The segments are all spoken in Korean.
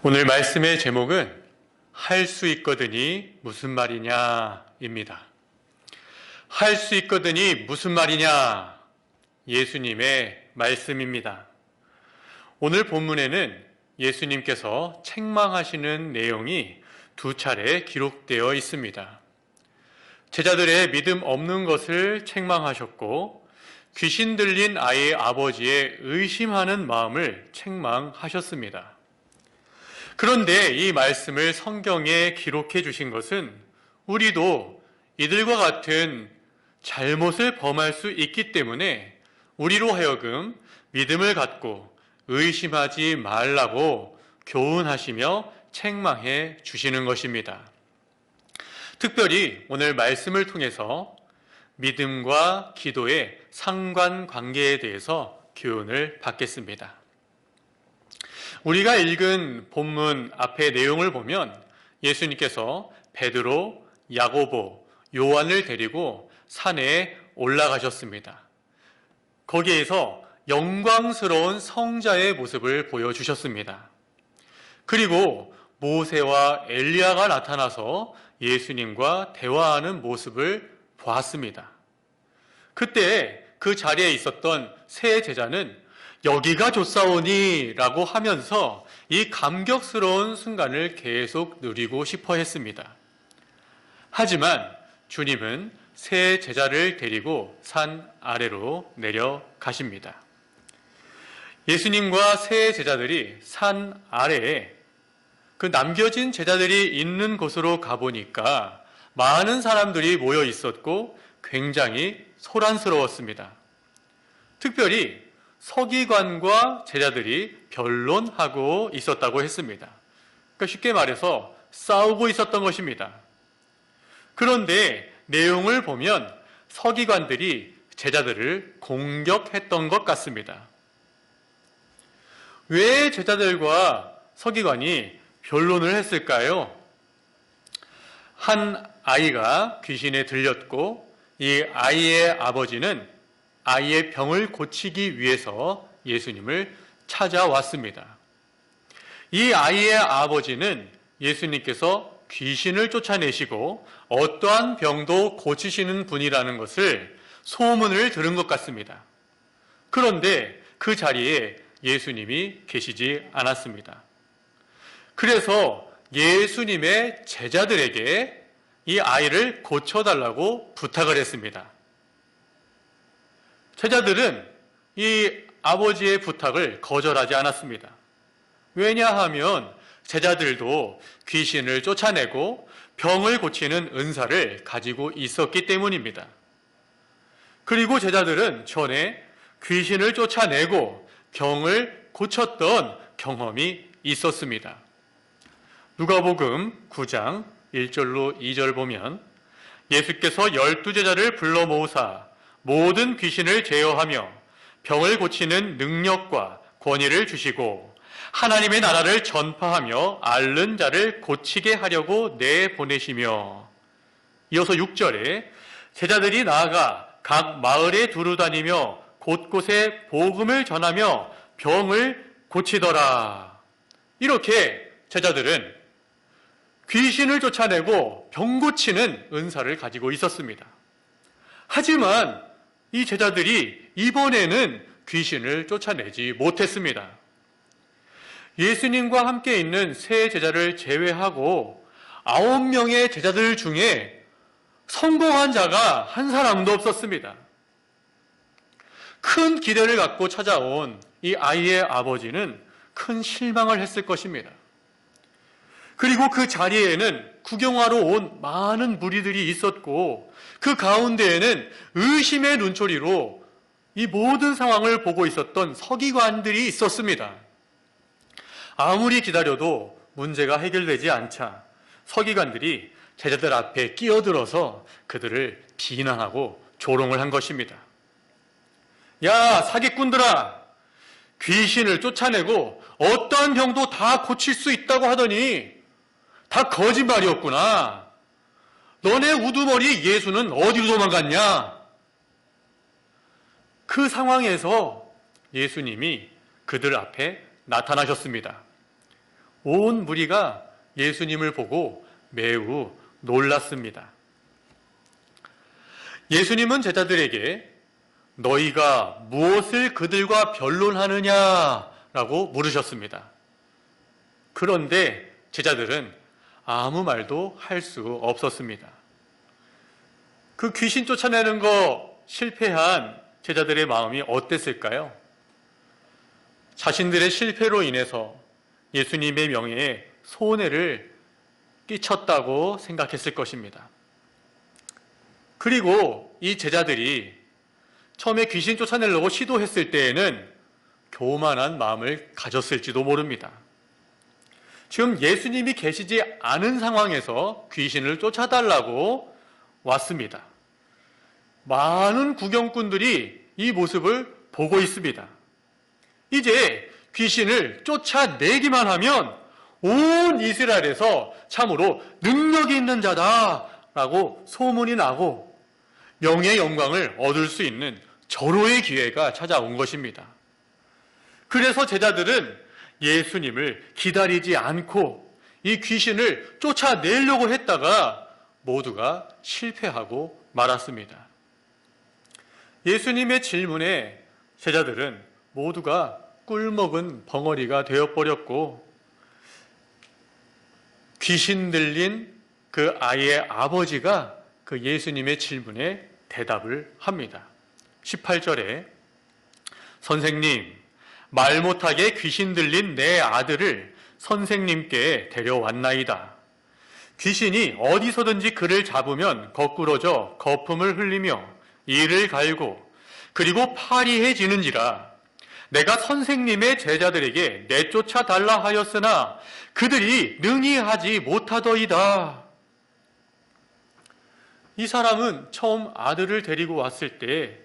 오늘 말씀의 제목은 할 수 있거든이 무슨 말이냐입니다. 할 수 있거든이 무슨 말이냐, 예수님의 말씀입니다. 오늘 본문에는 예수님께서 책망하시는 내용이 두 차례 기록되어 있습니다. 제자들의 믿음 없는 것을 책망하셨고, 귀신 들린 아이의 아버지의 의심하는 마음을 책망하셨습니다. 그런데 이 말씀을 성경에 기록해 주신 것은 우리도 이들과 같은 잘못을 범할 수 있기 때문에 우리로 하여금 믿음을 갖고 의심하지 말라고 교훈하시며 책망해 주시는 것입니다. 특별히 오늘 말씀을 통해서 믿음과 기도의 상관관계에 대해서 교훈을 받겠습니다. 우리가 읽은 본문 앞의 내용을 보면 예수님께서 베드로, 야고보, 요한을 데리고 산에 올라가셨습니다. 거기에서 영광스러운 성자의 모습을 보여주셨습니다. 그리고 모세와 엘리야가 나타나서 예수님과 대화하는 모습을 보았습니다. 그때 그 자리에 있었던 세 제자는 여기가 좋사오니 라고 하면서 이 감격스러운 순간을 계속 누리고 싶어 했습니다. 하지만 주님은 세 제자를 데리고 산 아래로 내려가십니다. 예수님과 세 제자들이 산 아래에 그 남겨진 제자들이 있는 곳으로 가보니까 많은 사람들이 모여 있었고 굉장히 소란스러웠습니다. 특별히 서기관과 제자들이 변론하고 있었다고 했습니다. 그러니까 쉽게 말해서 싸우고 있었던 것입니다. 그런데 내용을 보면 서기관들이 제자들을 공격했던 것 같습니다. 왜 제자들과 서기관이 변론을 했을까요? 한 아이가 귀신에 들렸고 이 아이의 아버지는 아이의 병을 고치기 위해서 예수님을 찾아왔습니다. 이 아이의 아버지는 예수님께서 귀신을 쫓아내시고 어떠한 병도 고치시는 분이라는 것을 소문을 들은 것 같습니다. 그런데 그 자리에 예수님이 계시지 않았습니다. 그래서 예수님의 제자들에게 이 아이를 고쳐달라고 부탁을 했습니다. 제자들은 이 아버지의 부탁을 거절하지 않았습니다. 왜냐하면 제자들도 귀신을 쫓아내고 병을 고치는 은사를 가지고 있었기 때문입니다. 그리고 제자들은 전에 귀신을 쫓아내고 병을 고쳤던 경험이 있었습니다. 누가복음 9장 1절로 2절 보면 예수께서 12제자를 불러 모으사 모든 귀신을 제어하며 병을 고치는 능력과 권위를 주시고 하나님의 나라를 전파하며 앓는 자를 고치게 하려고 내보내시며, 이어서 6절에 제자들이 나아가 각 마을에 두루 다니며 곳곳에 복음을 전하며 병을 고치더라. 이렇게 제자들은 귀신을 쫓아내고 병 고치는 은사를 가지고 있었습니다. 하지만 이 제자들이 이번에는 귀신을 쫓아내지 못했습니다. 예수님과 함께 있는 세 제자를 제외하고 9명의 제자들 중에 성공한 자가 한 사람도 없었습니다. 큰 기대를 갖고 찾아온 이 아이의 아버지는 큰 실망을 했을 것입니다. 그리고 그 자리에는 구경하러 온 많은 무리들이 있었고 그 가운데에는 의심의 눈초리로 이 모든 상황을 보고 있었던 서기관들이 있었습니다. 아무리 기다려도 문제가 해결되지 않자 서기관들이 제자들 앞에 끼어들어서 그들을 비난하고 조롱을 한 것입니다. 야, 사기꾼들아! 귀신을 쫓아내고 어떠한 병도 다 고칠 수 있다고 하더니 다 거짓말이었구나. 너네 우두머리 예수는 어디로 도망갔냐? 그 상황에서 예수님이 그들 앞에 나타나셨습니다. 온 무리가 예수님을 보고 매우 놀랐습니다. 예수님은 제자들에게 너희가 무엇을 그들과 변론하느냐라고 물으셨습니다. 그런데 제자들은 아무 말도 할 수 없었습니다. 그 귀신 쫓아내는 거 실패한 제자들의 마음이 어땠을까요? 자신들의 실패로 인해서 예수님의 명예에 손해를 끼쳤다고 생각했을 것입니다. 그리고 이 제자들이 처음에 귀신 쫓아내려고 시도했을 때에는 교만한 마음을 가졌을지도 모릅니다. 지금 예수님이 계시지 않은 상황에서 귀신을 쫓아달라고 왔습니다. 많은 구경꾼들이 이 모습을 보고 있습니다. 이제 귀신을 쫓아내기만 하면 온 이스라엘에서 참으로 능력이 있는 자다라고 소문이 나고 명예 영광을 얻을 수 있는 절호의 기회가 찾아온 것입니다. 그래서 제자들은 예수님을 기다리지 않고 이 귀신을 쫓아내려고 했다가 모두가 실패하고 말았습니다. 예수님의 질문에 제자들은 모두가 꿀먹은 벙어리가 되어버렸고 귀신 들린 그 아이의 아버지가 그 예수님의 질문에 대답을 합니다. 18절에 선생님, 말 못하게 귀신 들린 내 아들을 선생님께 데려왔나이다. 귀신이 어디서든지 그를 잡으면 거꾸러져 거품을 흘리며 이를 갈고 그리고 파리해지는지라. 내가 선생님의 제자들에게 내쫓아 달라 하였으나 그들이 능히 하지 못하더이다. 이 사람은 처음 아들을 데리고 왔을 때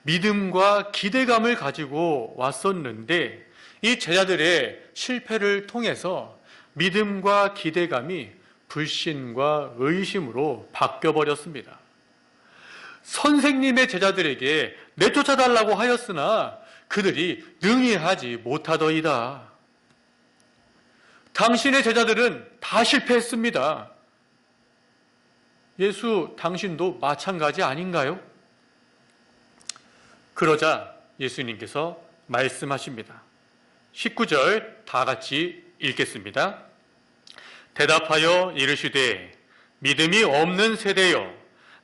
믿음과 기대감을 가지고 왔었는데 이 제자들의 실패를 통해서 믿음과 기대감이 불신과 의심으로 바뀌어버렸습니다. 선생님의 제자들에게 내쫓아달라고 하였으나 그들이 능히 하지 못하더이다. 당신의 제자들은 다 실패했습니다. 예수 당신도 마찬가지 아닌가요? 그러자 예수님께서 말씀하십니다. 19절 다 같이 읽겠습니다. 대답하여 이르시되 믿음이 없는 세대여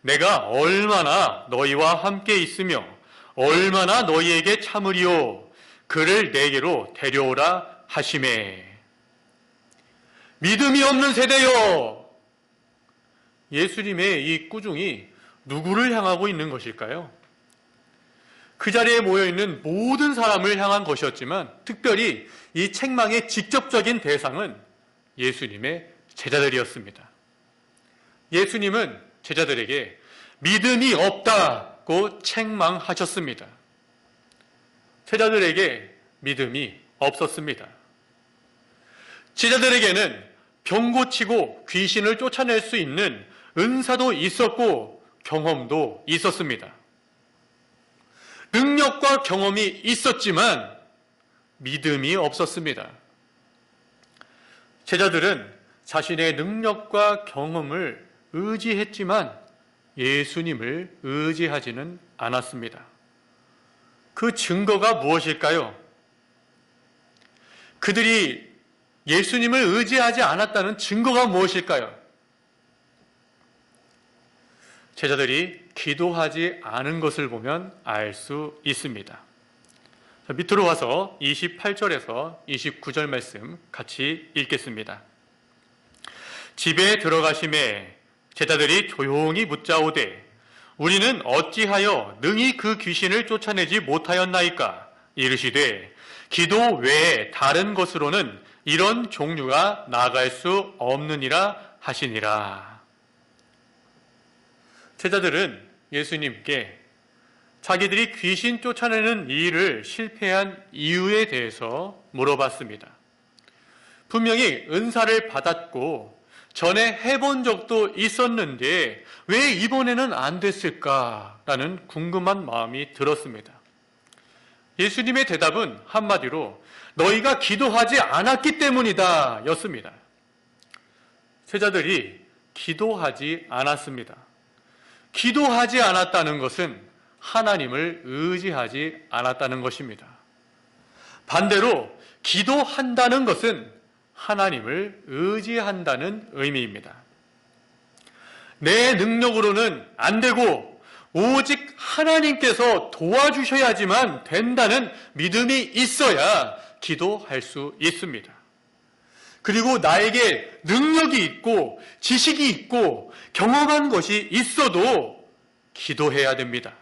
내가 얼마나 너희와 함께 있으며 얼마나 너희에게 참으리요 그를 내게로 데려오라 하시매. 믿음이 없는 세대여. 예수님의 이 꾸중이 누구를 향하고 있는 것일까요? 그 자리에 모여있는 모든 사람을 향한 것이었지만 특별히 이 책망의 직접적인 대상은 예수님의 제자들이었습니다. 예수님은 제자들에게 믿음이 없다고 책망하셨습니다. 제자들에게 믿음이 없었습니다. 제자들에게는 병 고치고 귀신을 쫓아낼 수 있는 은사도 있었고 경험도 있었습니다. 능력과 경험이 있었지만 믿음이 없었습니다. 제자들은 자신의 능력과 경험을 의지했지만 예수님을 의지하지는 않았습니다. 그 증거가 무엇일까요? 그들이 예수님을 의지하지 않았다는 증거가 무엇일까요? 제자들이 기도하지 않은 것을 보면 알 수 있습니다. 밑으로 와서 28절에서 29절 말씀 같이 읽겠습니다. 집에 들어가심에 제자들이 조용히 묻자오되 우리는 어찌하여 능히 그 귀신을 쫓아내지 못하였나이까? 이르시되 기도 외에 다른 것으로는 이런 종류가 나아갈 수 없느니라 하시니라. 제자들은 예수님께 자기들이 귀신 쫓아내는 일을 실패한 이유에 대해서 물어봤습니다. 분명히 은사를 받았고 전에 해본 적도 있었는데 왜 이번에는 안 됐을까라는 궁금한 마음이 들었습니다. 예수님의 대답은 한마디로 너희가 기도하지 않았기 때문이다 였습니다. 제자들이 기도하지 않았습니다. 기도하지 않았다는 것은 하나님을 의지하지 않았다는 것입니다. 반대로 기도한다는 것은 하나님을 의지한다는 의미입니다. 내 능력으로는 안 되고 오직 하나님께서 도와주셔야지만 된다는 믿음이 있어야 기도할 수 있습니다. 그리고 나에게 능력이 있고 지식이 있고 경험한 것이 있어도 기도해야 됩니다.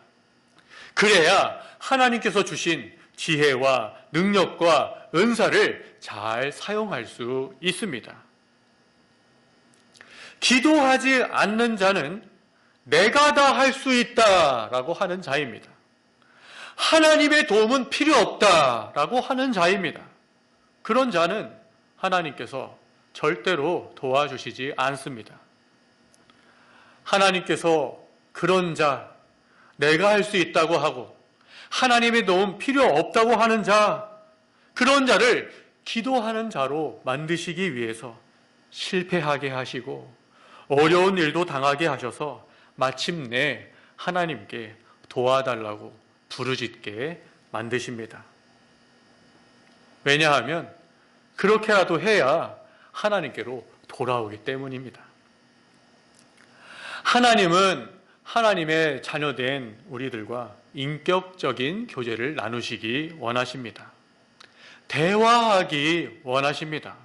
그래야 하나님께서 주신 지혜와 능력과 은사를 잘 사용할 수 있습니다. 기도하지 않는 자는 내가 다 할 수 있다라고 하는 자입니다. 하나님의 도움은 필요 없다라고 하는 자입니다. 그런 자는 하나님께서 절대로 도와주시지 않습니다. 하나님께서 그런 자, 내가 할 수 있다고 하고 하나님의 도움 필요 없다고 하는 자, 그런 자를 기도하는 자로 만드시기 위해서 실패하게 하시고 어려운 일도 당하게 하셔서 마침내 하나님께 도와달라고 부르짖게 만드십니다. 왜냐하면 그렇게라도 해야 하나님께로 돌아오기 때문입니다. 하나님은 하나님의 자녀된 우리들과 인격적인 교제를 나누시기 원하십니다. 대화하기 원하십니다.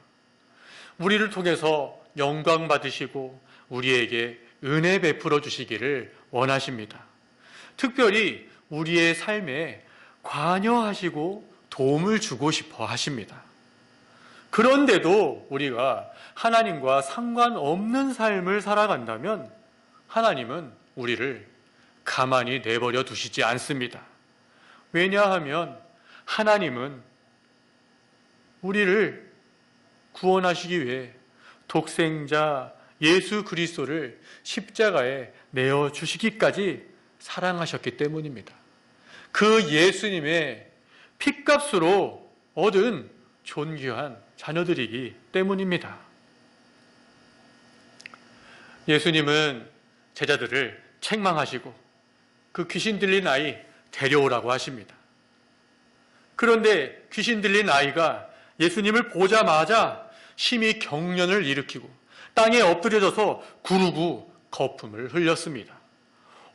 우리를 통해서 영광 받으시고 우리에게 은혜 베풀어 주시기를 원하십니다. 특별히 우리의 삶에 관여하시고 도움을 주고 싶어 하십니다. 그런데도 우리가 하나님과 상관없는 삶을 살아간다면 하나님은 우리를 가만히 내버려 두시지 않습니다. 왜냐하면 하나님은 우리를 구원하시기 위해 독생자 예수 그리스도를 십자가에 내어주시기까지 사랑하셨기 때문입니다. 그 예수님의 핏값으로 얻은 존귀한 자녀들이기 때문입니다. 예수님은 제자들을 책망하시고 그 귀신 들린 아이 데려오라고 하십니다. 그런데 귀신 들린 아이가 예수님을 보자마자 심히 경련을 일으키고 땅에 엎드려져서 구르고 거품을 흘렸습니다.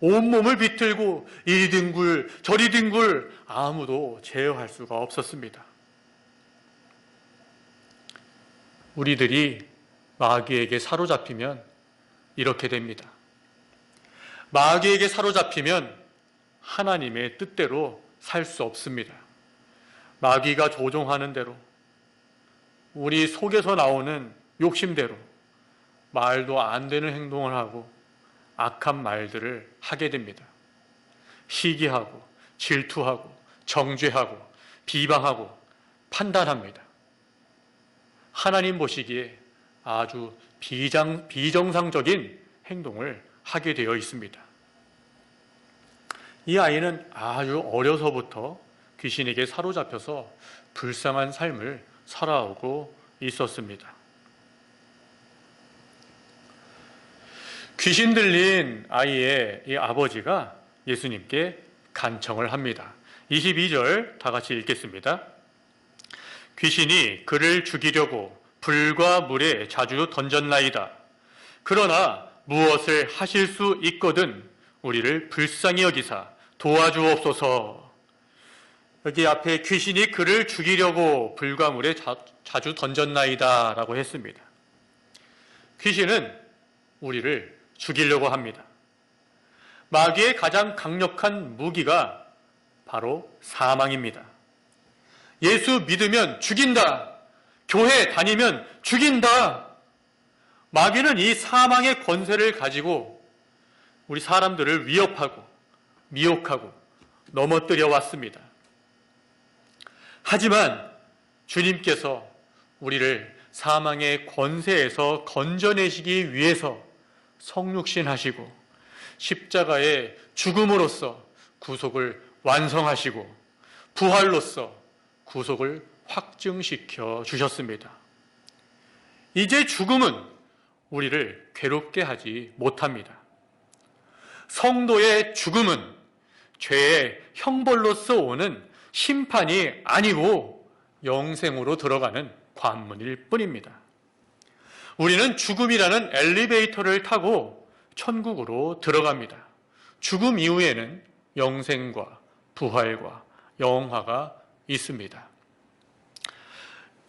온몸을 비틀고 이리 뒹굴 저리 뒹굴 아무도 제어할 수가 없었습니다. 우리들이 마귀에게 사로잡히면 이렇게 됩니다. 마귀에게 사로잡히면 하나님의 뜻대로 살 수 없습니다. 마귀가 조종하는 대로 우리 속에서 나오는 욕심대로 말도 안 되는 행동을 하고 악한 말들을 하게 됩니다. 시기하고 질투하고 정죄하고 비방하고 판단합니다. 하나님 보시기에 아주 비정상적인 행동을 하게 되어 있습니다. 이 아이는 아주 어려서부터 귀신에게 사로잡혀서 불쌍한 삶을 살아오고 있었습니다. 귀신 들린 아이의 이 아버지가 예수님께 간청을 합니다. 22절 다 같이 읽겠습니다. 귀신이 그를 죽이려고 불과 물에 자주 던졌나이다. 그러나 무엇을 하실 수 있거든 우리를 불쌍히 여기사 도와주옵소서. 여기 앞에 귀신이 그를 죽이려고 불과 물에 자주 던졌나이다 라고 했습니다. 귀신은 우리를 죽이려고 합니다. 마귀의 가장 강력한 무기가 바로 사망입니다. 예수 믿으면 죽인다. 교회 다니면 죽인다. 마귀는 이 사망의 권세를 가지고 우리 사람들을 위협하고 미혹하고 넘어뜨려 왔습니다. 하지만 주님께서 우리를 사망의 권세에서 건져내시기 위해서 성육신하시고 십자가의 죽음으로써 구속을 완성하시고 부활로서 구속을 확증시켜 주셨습니다. 이제 죽음은 우리를 괴롭게 하지 못합니다. 성도의 죽음은 죄의 형벌로서 오는 심판이 아니고 영생으로 들어가는 관문일 뿐입니다. 우리는 죽음이라는 엘리베이터를 타고 천국으로 들어갑니다. 죽음 이후에는 영생과 부활과 영화가 있습니다.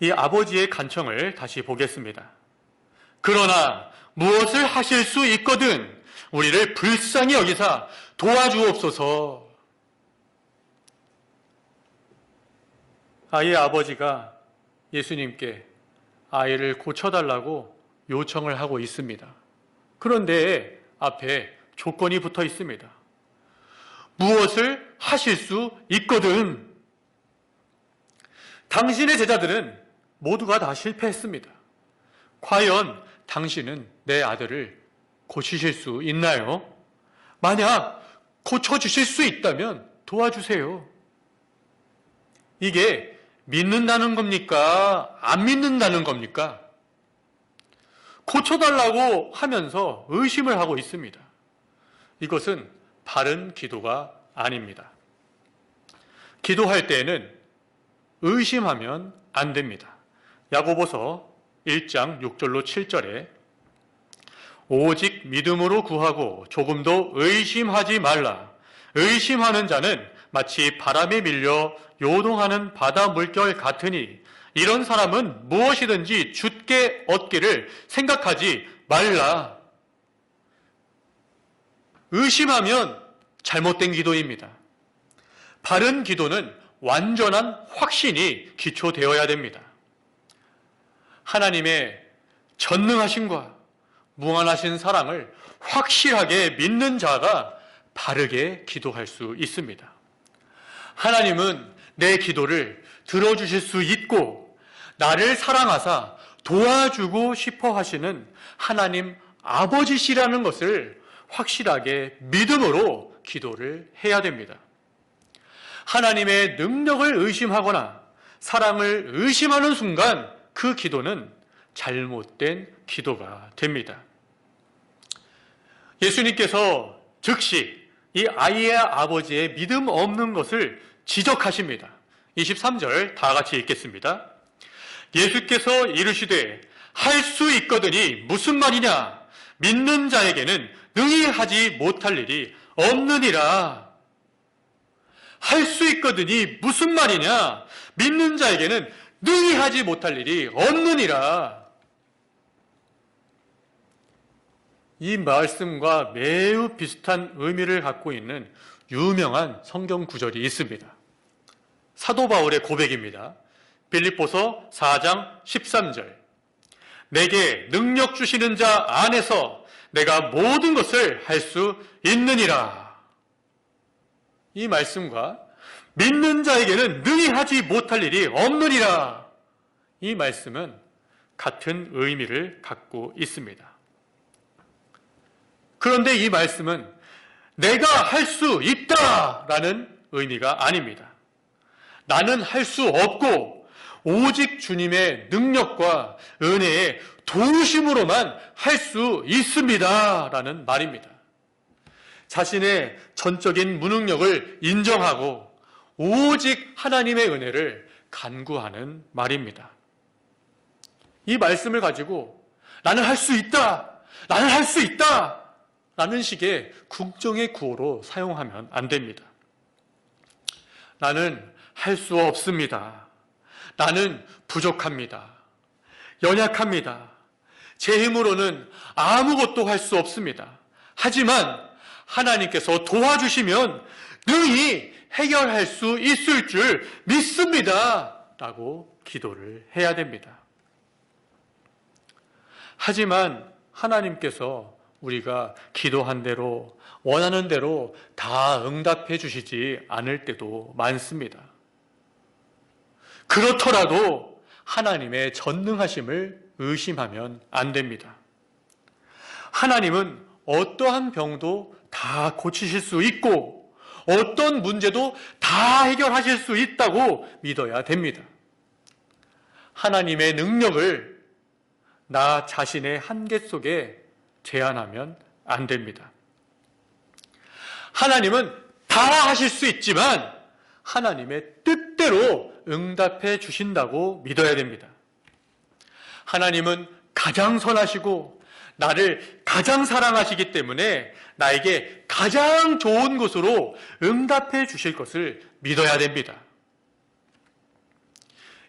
이 아버지의 간청을 다시 보겠습니다. 그러나 무엇을 하실 수 있거든 우리를 불쌍히 여기사 도와주옵소서. 아이의 아버지가 예수님께 아이를 고쳐달라고 요청을 하고 있습니다. 그런데 앞에 조건이 붙어 있습니다. 무엇을 하실 수 있거든. 당신의 제자들은 모두가 다 실패했습니다. 과연 당신은 내 아들을 고치실 수 있나요? 만약 고쳐주실 수 있다면 도와주세요. 이게 믿는다는 겁니까? 안 믿는다는 겁니까? 고쳐달라고 하면서 의심을 하고 있습니다. 이것은 바른 기도가 아닙니다. 기도할 때에는 의심하면 안 됩니다. 야고보서 1장 6절로 7절에 오직 믿음으로 구하고 조금도 의심하지 말라. 의심하는 자는 마치 바람에 밀려 요동하는 바다 물결 같으니 이런 사람은 무엇이든지 주께 얻기를 생각하지 말라. 의심하면 잘못된 기도입니다. 바른 기도는 완전한 확신이 기초되어야 됩니다. 하나님의 전능하심과 무한하신 사랑을 확실하게 믿는 자가 바르게 기도할 수 있습니다. 하나님은 내 기도를 들어주실 수 있고 나를 사랑하사 도와주고 싶어 하시는 하나님 아버지시라는 것을 확실하게 믿음으로 기도를 해야 됩니다. 하나님의 능력을 의심하거나 사랑을 의심하는 순간 그 기도는 잘못된 기도가 됩니다. 예수님께서 즉시 이 아이의 아버지의 믿음 없는 것을 지적하십니다. 23절 다 같이 읽겠습니다. 예수께서 이르시되 할 수 있거든이 무슨 말이냐? 믿는 자에게는 능히 하지 못할 일이 없느니라. 할 수 있거든이 무슨 말이냐? 믿는 자에게는 능히 하지 못할 일이 없느니라. 이 말씀과 매우 비슷한 의미를 갖고 있는 유명한 성경 구절이 있습니다. 사도 바울의 고백입니다. 빌립보서 4장 13절. 내게 능력 주시는 자 안에서 내가 모든 것을 할 수 있느니라. 이 말씀과 믿는 자에게는 능히 하지 못할 일이 없느니라. 이 말씀은 같은 의미를 갖고 있습니다. 그런데 이 말씀은 내가 할 수 있다라는 의미가 아닙니다. 나는 할 수 없고 오직 주님의 능력과 은혜의 도우심으로만 할 수 있습니다라는 말입니다. 자신의 전적인 무능력을 인정하고 오직 하나님의 은혜를 간구하는 말입니다. 이 말씀을 가지고 나는 할 수 있다! 나는 할 수 있다! 라는 식의 국정의 구호로 사용하면 안 됩니다. 나는 할 수 없습니다. 나는 부족합니다. 연약합니다. 제 힘으로는 아무것도 할 수 없습니다. 하지만 하나님께서 도와주시면 능히 해결할 수 있을 줄 믿습니다. 라고 기도를 해야 됩니다. 하지만 하나님께서 우리가 기도한 대로 원하는 대로 다 응답해 주시지 않을 때도 많습니다. 그렇더라도 하나님의 전능하심을 의심하면 안 됩니다. 하나님은 어떠한 병도 다 고치실 수 있고 어떤 문제도 다 해결하실 수 있다고 믿어야 됩니다. 하나님의 능력을 나 자신의 한계 속에 제한하면 안 됩니다. 하나님은 다 하실 수 있지만 하나님의 뜻대로 응답해 주신다고 믿어야 됩니다. 하나님은 가장 선하시고 나를 가장 사랑하시기 때문에 나에게 가장 좋은 것으로 응답해 주실 것을 믿어야 됩니다.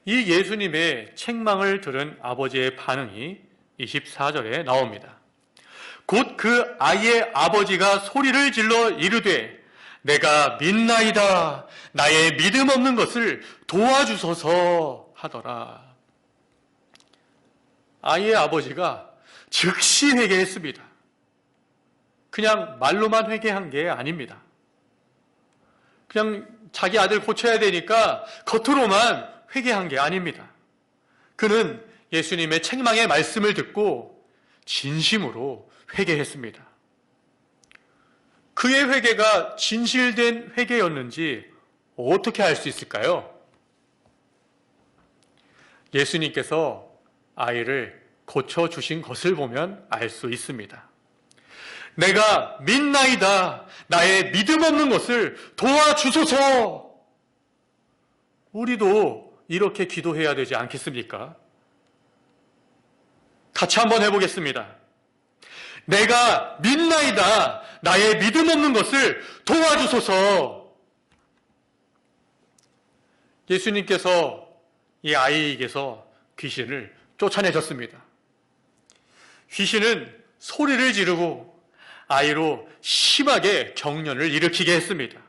이 예수님의 책망을 들은 아버지의 반응이 24절에 나옵니다. 곧 그 아이의 아버지가 소리를 질러 이르되 내가 믿나이다 나의 믿음 없는 것을 도와주소서 하더라. 아이의 아버지가 즉시 회개했습니다. 그냥 말로만 회개한 게 아닙니다. 그냥 자기 아들 고쳐야 되니까 겉으로만 회개한 게 아닙니다. 그는 예수님의 책망의 말씀을 듣고 진심으로 회개했습니다. 그의 회개가 진실된 회개였는지 어떻게 알 수 있을까요? 예수님께서 아이를 고쳐주신 것을 보면 알 수 있습니다. 내가 믿나이다. 나의 믿음 없는 것을 도와주소서. 우리도 이렇게 기도해야 되지 않겠습니까? 같이 한번 해보겠습니다. 내가 믿나이다. 나의 믿음 없는 것을 도와주소서. 예수님께서 이 아이에게서 귀신을 쫓아내셨습니다. 귀신은 소리를 지르고 아이로 심하게 경련을 일으키게 했습니다.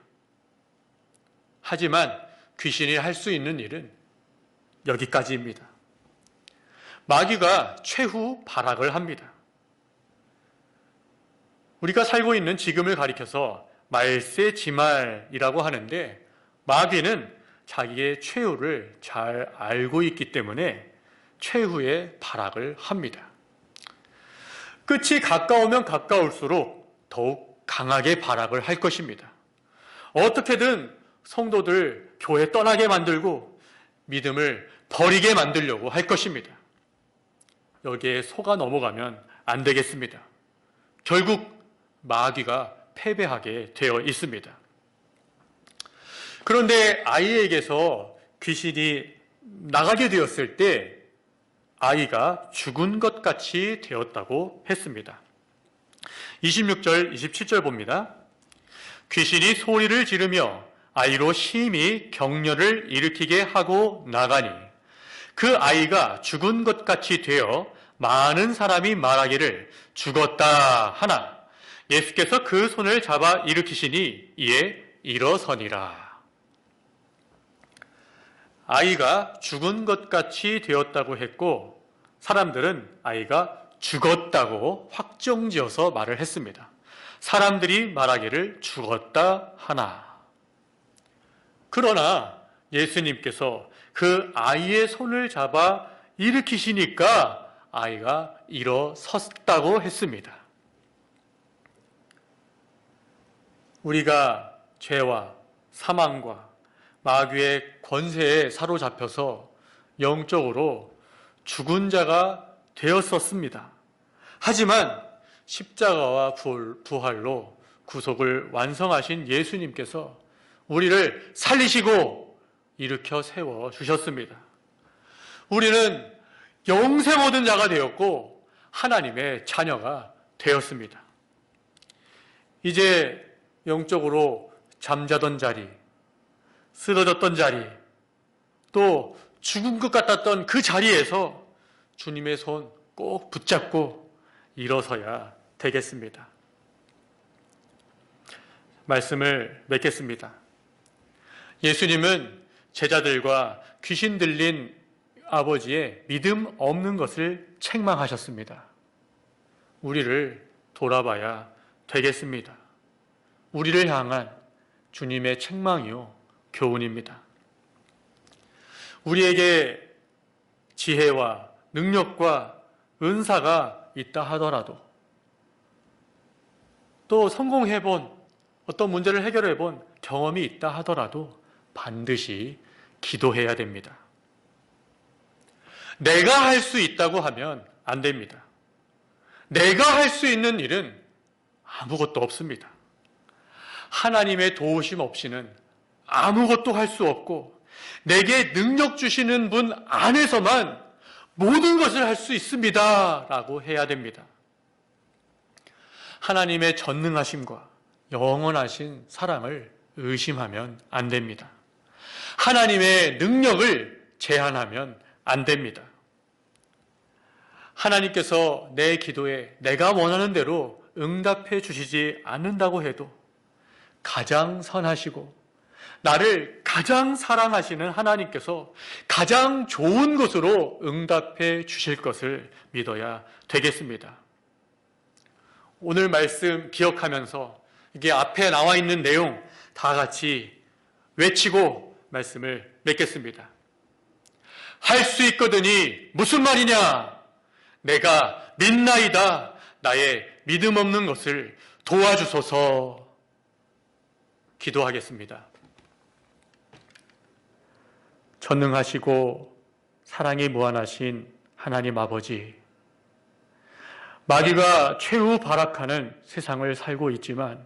하지만 귀신이 할 수 있는 일은 여기까지입니다. 마귀가 최후 발악을 합니다. 우리가 살고 있는 지금을 가리켜서 말세지말이라고 하는데 마귀는 자기의 최후를 잘 알고 있기 때문에 최후의 발악을 합니다. 끝이 가까우면 가까울수록 더욱 강하게 발악을 할 것입니다. 어떻게든 성도들 교회 떠나게 만들고 믿음을 버리게 만들려고 할 것입니다. 여기에 속아 넘어가면 안 되겠습니다. 결국 마귀가 패배하게 되어 있습니다. 그런데 아이에게서 귀신이 나가게 되었을 때 아이가 죽은 것 같이 되었다고 했습니다. 26절, 27절 봅니다. 귀신이 소리를 지르며 아이로 심히 경련을 일으키게 하고 나가니 그 아이가 죽은 것 같이 되어 많은 사람이 말하기를 죽었다 하나 예수께서 그 손을 잡아 일으키시니 이에 일어서니라. 아이가 죽은 것 같이 되었다고 했고 사람들은 아이가 죽었다고 확정지어서 말을 했습니다. 사람들이 말하기를 죽었다 하나. 그러나 예수님께서 그 아이의 손을 잡아 일으키시니까 아이가 일어섰다고 했습니다. 우리가 죄와 사망과 마귀의 권세에 사로잡혀서 영적으로 죽은 자가 되었었습니다. 하지만 십자가와 부활로 구속을 완성하신 예수님께서 우리를 살리시고 일으켜 세워주셨습니다. 우리는 영생 얻은 자가 되었고 하나님의 자녀가 되었습니다. 이제 영적으로 잠자던 자리, 쓰러졌던 자리, 또 죽은 것 같았던 그 자리에서 주님의 손 꼭 붙잡고 일어서야 되겠습니다. 말씀을 맺겠습니다. 예수님은 제자들과 귀신 들린 아버지의 믿음 없는 것을 책망하셨습니다. 우리를 돌아봐야 되겠습니다. 우리를 향한 주님의 책망이요 교훈입니다. 우리에게 지혜와 능력과 은사가 있다 하더라도 또 성공해본 어떤 문제를 해결해본 경험이 있다 하더라도 반드시 기도해야 됩니다. 내가 할 수 있다고 하면 안 됩니다. 내가 할 수 있는 일은 아무것도 없습니다. 하나님의 도우심 없이는 아무것도 할 수 없고 내게 능력 주시는 분 안에서만 모든 것을 할 수 있습니다 라고 해야 됩니다. 하나님의 전능하심과 영원하신 사랑을 의심하면 안 됩니다. 하나님의 능력을 제한하면 안 됩니다. 하나님께서 내 기도에 내가 원하는 대로 응답해 주시지 않는다고 해도 가장 선하시고 나를 가장 사랑하시는 하나님께서 가장 좋은 것으로 응답해 주실 것을 믿어야 되겠습니다. 오늘 말씀 기억하면서 이게 앞에 나와 있는 내용 다 같이 외치고 말씀을 맺겠습니다. 할 수 있거든이 무슨 말이냐? 내가 믿나이다. 나의 믿음 없는 것을 도와주소서. 기도하겠습니다. 전능하시고 사랑이 무한하신 하나님 아버지, 마귀가 최후 발악하는 세상을 살고 있지만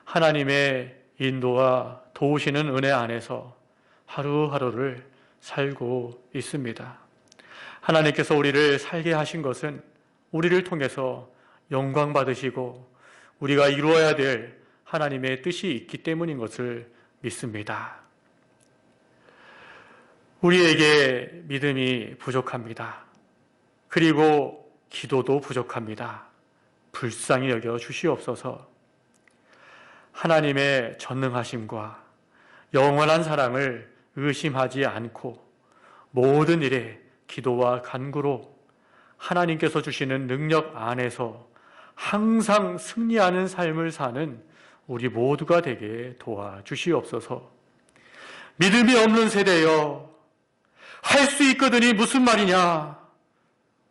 하나님의 인도와 도우시는 은혜 안에서 하루하루를 살고 있습니다. 하나님께서 우리를 살게 하신 것은 우리를 통해서 영광 받으시고 우리가 이루어야 될 하나님의 뜻이 있기 때문인 것을 믿습니다. 우리에게 믿음이 부족합니다. 그리고 기도도 부족합니다. 불쌍히 여겨 주시옵소서. 하나님의 전능하심과 영원한 사랑을 의심하지 않고 모든 일에 기도와 간구로 하나님께서 주시는 능력 안에서 항상 승리하는 삶을 사는 우리 모두가 되게 도와주시옵소서. 믿음이 없는 세대여, 할 수 있거든이 무슨 말이냐?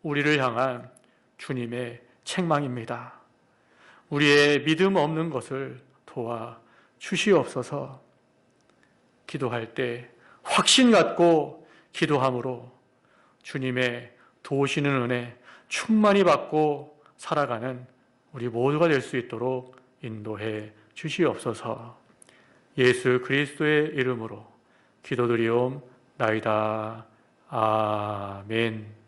우리를 향한 주님의 책망입니다. 우리의 믿음 없는 것을 도와주시옵소서. 기도할 때 확신 갖고 기도함으로 주님의 도우시는 은혜 충만히 받고 살아가는 우리 모두가 될 수 있도록 인도해 주시옵소서. 예수 그리스도의 이름으로 기도드리옵나이다. 아멘.